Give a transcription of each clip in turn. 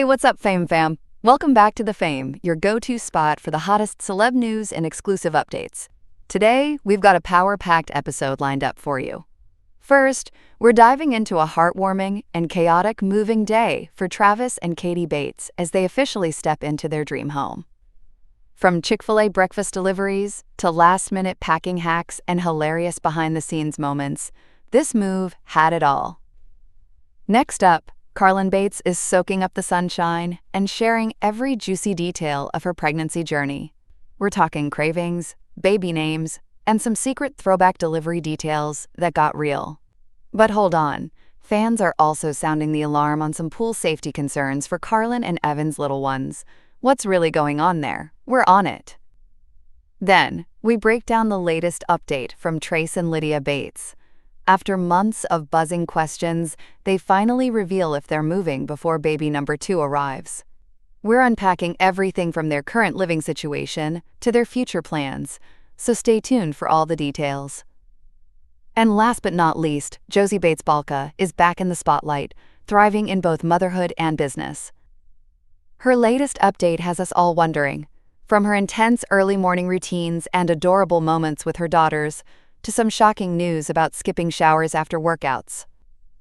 Hey, what's up, Fame fam? Welcome back to The Fame, your go-to spot for the hottest celeb news and exclusive updates. Today, we've got a power-packed episode lined up for you. First, we're diving into a heartwarming and chaotic moving day for Travis and Katie Bates as they officially step into their dream home. From Chick-fil-A breakfast deliveries to last-minute packing hacks and hilarious behind-the-scenes moments, this move had it all. Next up, Carlin Bates is soaking up the sunshine and sharing every juicy detail of her pregnancy journey. We're talking cravings, baby names, and some secret throwback delivery details that got real. But hold on, fans are also sounding the alarm on some pool safety concerns for Carlin and Evan's little ones. What's really going on there? We're on it. Then, we break down the latest update from Trace and Lydia Bates. After months of buzzing questions, they finally reveal if they're moving before baby number 2 arrives. We're unpacking everything from their current living situation to their future plans, so stay tuned for all the details. And last but not least, Josie Bates-Balka is back in the spotlight, thriving in both motherhood and business. Her latest update has us all wondering, from her intense early morning routines and adorable moments with her daughters, to some shocking news about skipping showers after workouts.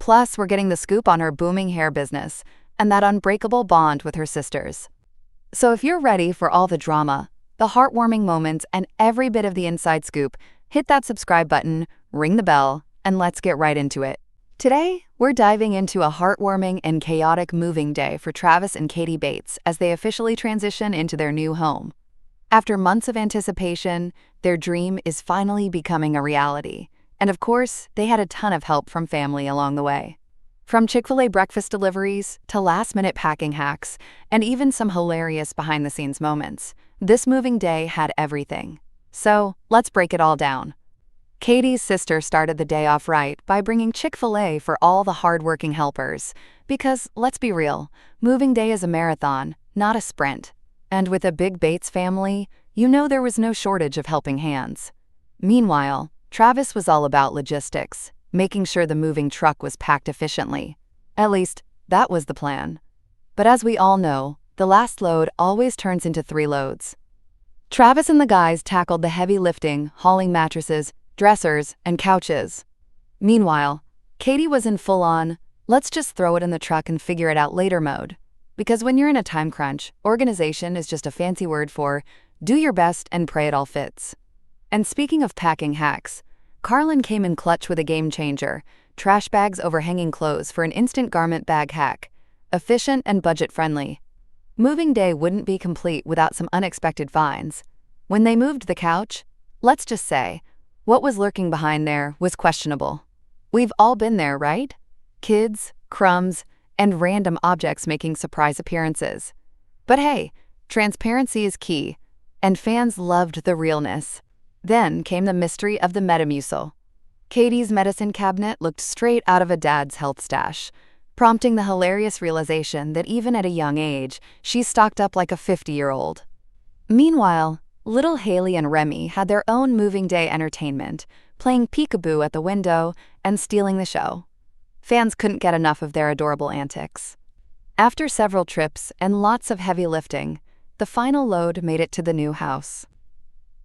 Plus, we're getting the scoop on her booming hair business and that unbreakable bond with her sisters. So if you're ready for all the drama, the heartwarming moments, and every bit of the inside scoop, hit that subscribe button, ring the bell, and let's get right into it. Today, we're diving into a heartwarming and chaotic moving day for Travis and Katie Bates as they officially transition into their new home. After months of anticipation, their dream is finally becoming a reality. And of course, they had a ton of help from family along the way. From Chick-fil-A breakfast deliveries to last-minute packing hacks, and even some hilarious behind-the-scenes moments, this moving day had everything. So, let's break it all down. Katie's sister started the day off right by bringing Chick-fil-A for all the hard-working helpers. Because, let's be real, moving day is a marathon, not a sprint. And with a big Bates family, you know there was no shortage of helping hands. Meanwhile, Travis was all about logistics, making sure the moving truck was packed efficiently. At least, that was the plan. But as we all know, the last load always turns into 3 loads. Travis and the guys tackled the heavy lifting, hauling mattresses, dressers, and couches. Meanwhile, Katie was in full-on, let's just throw it in the truck and figure it out later mode. Because when you're in a time crunch, organization is just a fancy word for do your best and pray it all fits. And speaking of packing hacks, Carlin came in clutch with a game changer, trash bags over hanging clothes for an instant garment bag hack. Efficient and budget-friendly. Moving day wouldn't be complete without some unexpected finds. When they moved the couch, let's just say, what was lurking behind there was questionable. We've all been there, right? Kids, crumbs, and random objects making surprise appearances. But hey, transparency is key, and fans loved the realness. Then came the mystery of the Metamucil. Katie's medicine cabinet looked straight out of a dad's health stash, prompting the hilarious realization that even at a young age, she stocked up like a 50-year-old. Meanwhile, little Haley and Remy had their own moving day entertainment, playing peekaboo at the window and stealing the show. Fans couldn't get enough of their adorable antics. After several trips and lots of heavy lifting, the final load made it to the new house.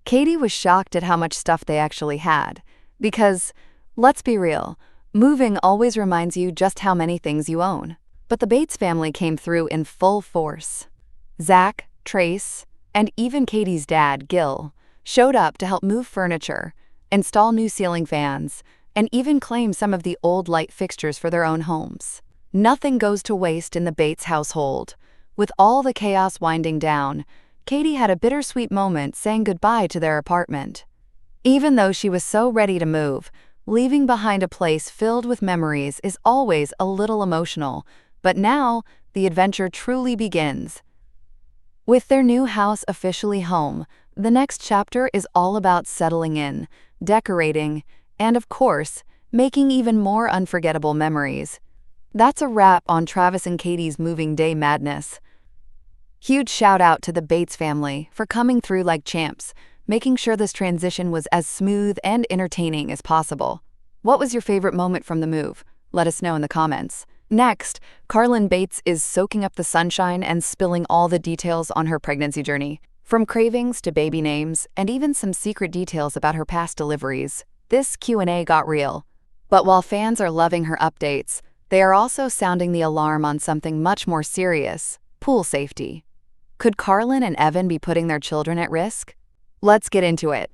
Katie was shocked at how much stuff they actually had, because, let's be real, moving always reminds you just how many things you own. But the Bates family came through in full force. Zach, Trace, and even Katie's dad, Gil, showed up to help move furniture, install new ceiling fans, and even claim some of the old light fixtures for their own homes. Nothing goes to waste in the Bates household. With all the chaos winding down, Katie had a bittersweet moment saying goodbye to their apartment. Even though she was so ready to move, leaving behind a place filled with memories is always a little emotional, but now the adventure truly begins. With their new house officially home, the next chapter is all about settling in, decorating, and of course, making even more unforgettable memories. That's a wrap on Travis and Katie's moving day madness. Huge shout out to the Bates family for coming through like champs, making sure this transition was as smooth and entertaining as possible. What was your favorite moment from the move? Let us know in the comments. Next, Carlin Bates is soaking up the sunshine and spilling all the details on her pregnancy journey. From cravings to baby names, and even some secret details about her past deliveries, this Q&A got real. But while fans are loving her updates, they are also sounding the alarm on something much more serious: pool safety. Could Carlin and Evan be putting their children at risk? Let's get into it.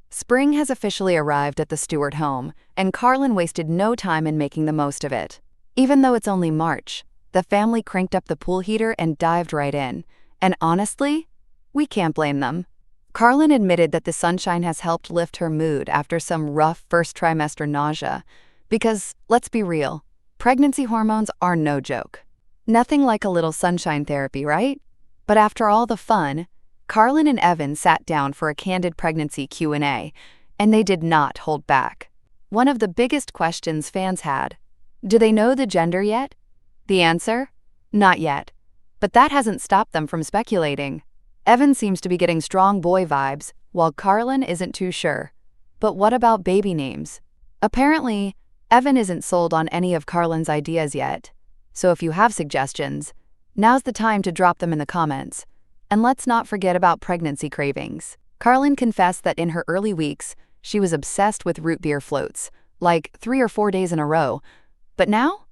Spring has officially arrived at the Stewart home, and Carlin wasted no time in making the most of it. Even though it's only March, the family cranked up the pool heater and dived right in. And honestly, we can't blame them. Carlin admitted that the sunshine has helped lift her mood after some rough first trimester nausea. Because, let's be real, pregnancy hormones are no joke. Nothing like a little sunshine therapy, right? But after all the fun, Carlin and Evan sat down for a candid pregnancy Q&A, and they did not hold back. One of the biggest questions fans had: do they know the gender yet? The answer? Not yet. But that hasn't stopped them from speculating. Evan seems to be getting strong boy vibes, while Carlin isn't too sure. But what about baby names? Apparently, Evan isn't sold on any of Carlin's ideas yet. So if you have suggestions, now's the time to drop them in the comments. And let's not forget about pregnancy cravings. Carlin confessed that in her early weeks, she was obsessed with root beer floats, like 3 or 4 days in a row. But now?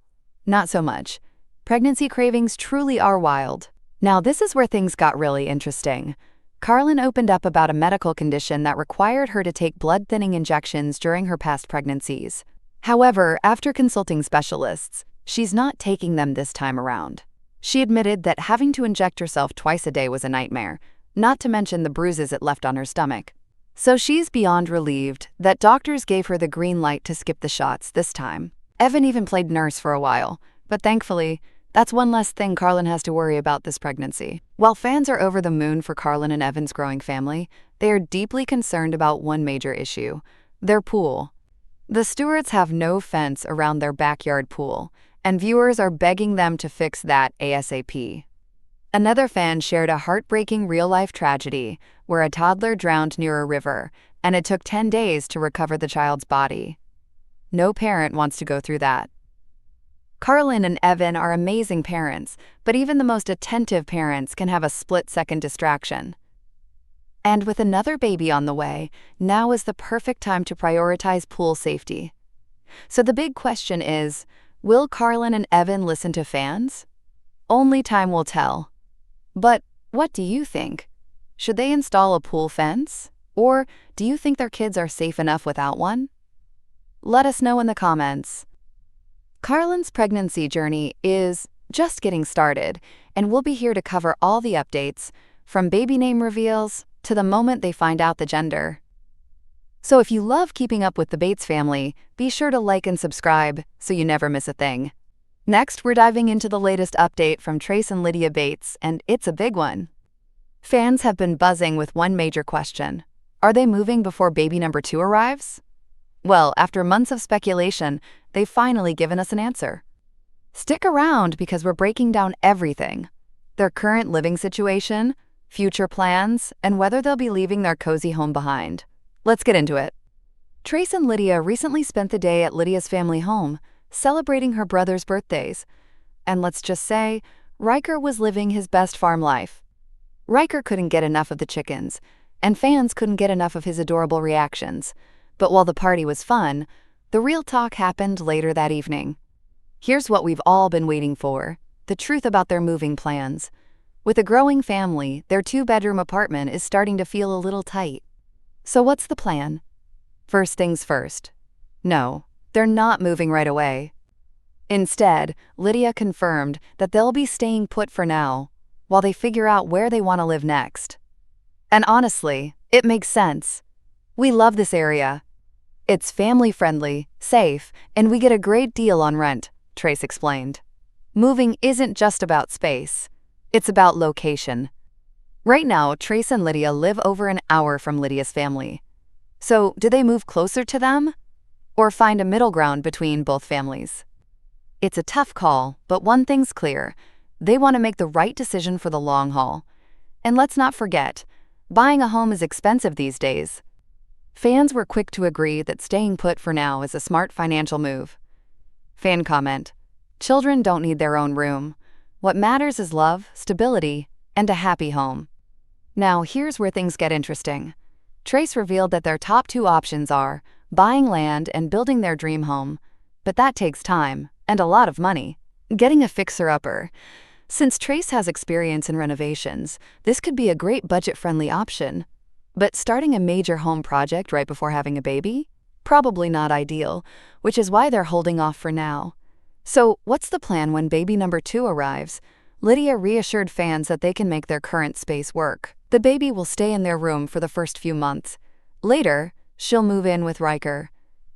Not so much. Pregnancy cravings truly are wild. Now this is where things got really interesting. Carlin opened up about a medical condition that required her to take blood-thinning injections during her past pregnancies. However, after consulting specialists, she's not taking them this time around. She admitted that having to inject herself twice a day was a nightmare, not to mention the bruises it left on her stomach. So she's beyond relieved that doctors gave her the green light to skip the shots this time. Evan even played nurse for a while, but thankfully, that's one less thing Carlin has to worry about this pregnancy. While fans are over the moon for Carlin and Evan's growing family, they are deeply concerned about one major issue: their pool. The Stewarts have no fence around their backyard pool, and viewers are begging them to fix that ASAP. Another fan shared a heartbreaking real-life tragedy where a toddler drowned near a river, and it took 10 days to recover the child's body. No parent wants to go through that. Carlin and Evan are amazing parents, but even the most attentive parents can have a split-second distraction. And with another baby on the way, now is the perfect time to prioritize pool safety. So the big question is, will Carlin and Evan listen to fans? Only time will tell. But what do you think? Should they install a pool fence? Or do you think their kids are safe enough without one? Let us know in the comments. Carlin's pregnancy journey is just getting started, and we'll be here to cover all the updates, from baby name reveals to the moment they find out the gender. So if you love keeping up with the Bates family, be sure to like and subscribe so you never miss a thing. Next, we're diving into the latest update from Trace and Lydia Bates, and it's a big one. Fans have been buzzing with one major question: are they moving before baby number 2 arrives? Well, after months of speculation, they've finally given us an answer. Stick around because we're breaking down everything: their current living situation, future plans, and whether they'll be leaving their cozy home behind. Let's get into it. Trace and Lydia recently spent the day at Lydia's family home, celebrating her brother's birthdays. And let's just say, Riker was living his best farm life. Riker couldn't get enough of the chickens, and fans couldn't get enough of his adorable reactions. But while the party was fun, the real talk happened later that evening. Here's what we've all been waiting for: the truth about their moving plans. With a growing family, their 2-bedroom apartment is starting to feel a little tight. So what's the plan? First things first. No, they're not moving right away. Instead, Lydia confirmed that they'll be staying put for now, while they figure out where they want to live next. And honestly, it makes sense. We love this area. It's family-friendly, safe, and we get a great deal on rent, Trace explained. Moving isn't just about space. It's about location. Right now, Trace and Lydia live over an hour from Lydia's family. So, do they move closer to them? Or find a middle ground between both families? It's a tough call, but one thing's clear: they want to make the right decision for the long haul. And let's not forget, buying a home is expensive these days. Fans were quick to agree that staying put for now is a smart financial move. Fan comment: Children don't need their own room. What matters is love, stability, and a happy home. Now, here's where things get interesting. Trace revealed that their top two options are buying land and building their dream home, but that takes time and a lot of money. Getting a fixer-upper. Since Trace has experience in renovations, this could be a great budget-friendly option. But starting a major home project right before having a baby? Probably not ideal, which is why they're holding off for now. So, what's the plan when baby number 2 arrives? Lydia reassured fans that they can make their current space work. The baby will stay in their room for the first few months. Later, she'll move in with Riker.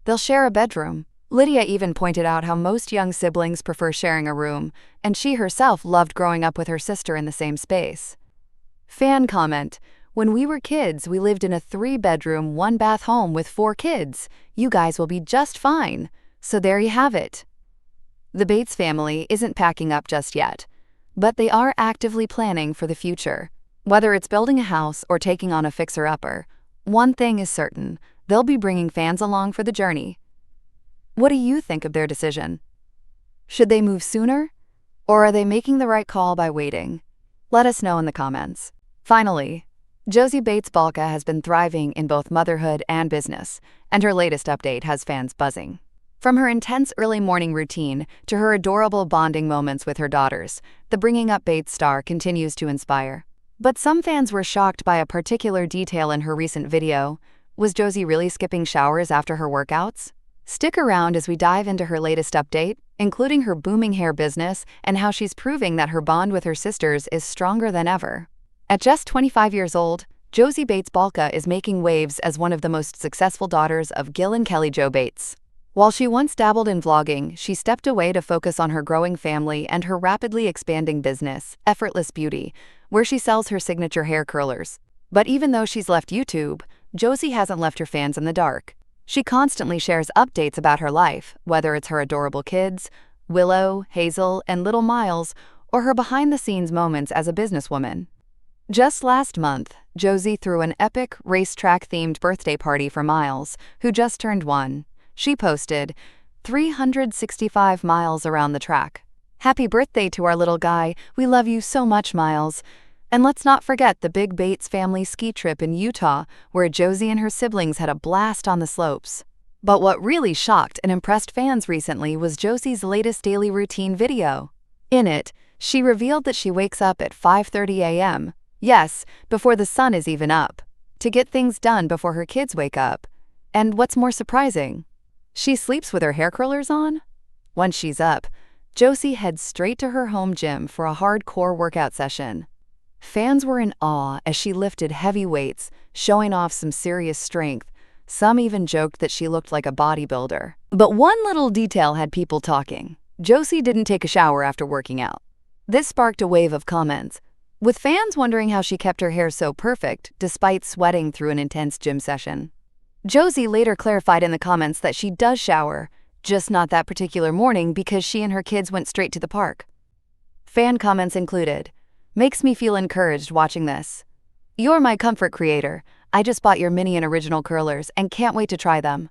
They'll share a bedroom. Lydia even pointed out how most young siblings prefer sharing a room, and she herself loved growing up with her sister in the same space. Fan comment: when we were kids, we lived in a 3-bedroom, 1-bath home with 4 kids. You guys will be just fine. So there you have it. The Bates family isn't packing up just yet, but they are actively planning for the future. Whether it's building a house or taking on a fixer-upper, one thing is certain: they'll be bringing fans along for the journey. What do you think of their decision? Should they move sooner? Or are they making the right call by waiting? Let us know in the comments. Finally, Josie Bates Balka has been thriving in both motherhood and business, and her latest update has fans buzzing. From her intense early morning routine to her adorable bonding moments with her daughters, the Bringing Up Bates star continues to inspire. But some fans were shocked by a particular detail in her recent video. Was Josie really skipping showers after her workouts? Stick around as we dive into her latest update, including her booming hair business and how she's proving that her bond with her sisters is stronger than ever. At just 25 years old, Josie Bates Balka is making waves as one of the most successful daughters of Gil and Kelly Jo Bates. While she once dabbled in vlogging, she stepped away to focus on her growing family and her rapidly expanding business, Effortless Beauty, where she sells her signature hair curlers. But even though she's left YouTube, Josie hasn't left her fans in the dark. She constantly shares updates about her life, whether it's her adorable kids, Willow, Hazel, and little Miles, or her behind-the-scenes moments as a businesswoman. Just last month, Josie threw an epic racetrack-themed birthday party for Miles, who just turned 1. She posted, 365 miles around the track. Happy birthday to our little guy. We love you so much, Miles. And let's not forget the big Bates family ski trip in Utah, where Josie and her siblings had a blast on the slopes. But what really shocked and impressed fans recently was Josie's latest daily routine video. In it, she revealed that she wakes up at 5:30 a.m., yes, before the sun is even up, to get things done before her kids wake up. And what's more surprising? She sleeps with her hair curlers on? Once she's up, Josie heads straight to her home gym for a hardcore workout session. Fans were in awe as she lifted heavy weights, showing off some serious strength. Some even joked that she looked like a bodybuilder. But one little detail had people talking. Josie didn't take a shower after working out. This sparked a wave of comments, with fans wondering how she kept her hair so perfect despite sweating through an intense gym session. Josie later clarified in the comments that she does shower, just not that particular morning because she and her kids went straight to the park. Fan comments included, "Makes me feel encouraged watching this. You're my comfort creator. I just bought your mini and original curlers and can't wait to try them.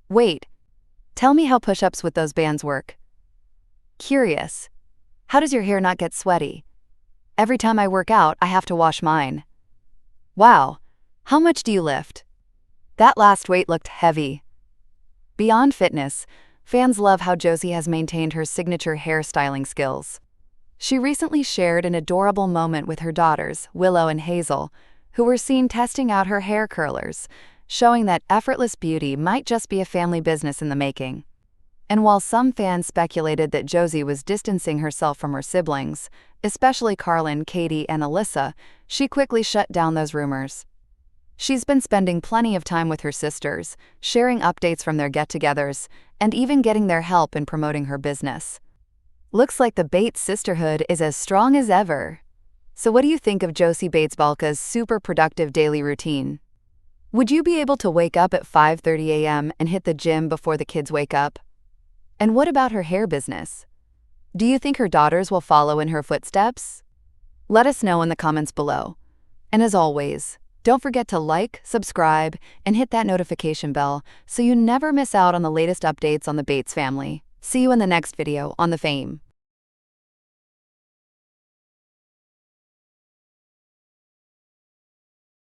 Wait, tell me how push-ups with those bands work. Curious. How does your hair not get sweaty? Every time I work out, I have to wash mine. Wow, how much do you lift? That last weight looked heavy." Beyond fitness, fans love how Josie has maintained her signature hairstyling skills. She recently shared an adorable moment with her daughters, Willow and Hazel, who were seen testing out her hair curlers, showing that Effortless Beauty might just be a family business in the making. And while some fans speculated that Josie was distancing herself from her siblings, especially Carlin, Katie, and Alyssa, she quickly shut down those rumors. She's been spending plenty of time with her sisters, sharing updates from their get-togethers, and even getting their help in promoting her business. Looks like the Bates sisterhood is as strong as ever. So what do you think of Josie Bates Balka's super productive daily routine? Would you be able to wake up at 5:30 a.m. and hit the gym before the kids wake up? And what about her hair business? Do you think her daughters will follow in her footsteps? Let us know in the comments below. And as always, don't forget to like, subscribe, and hit that notification bell so you never miss out on the latest updates on the Bates family. See you in the next video on The Fame.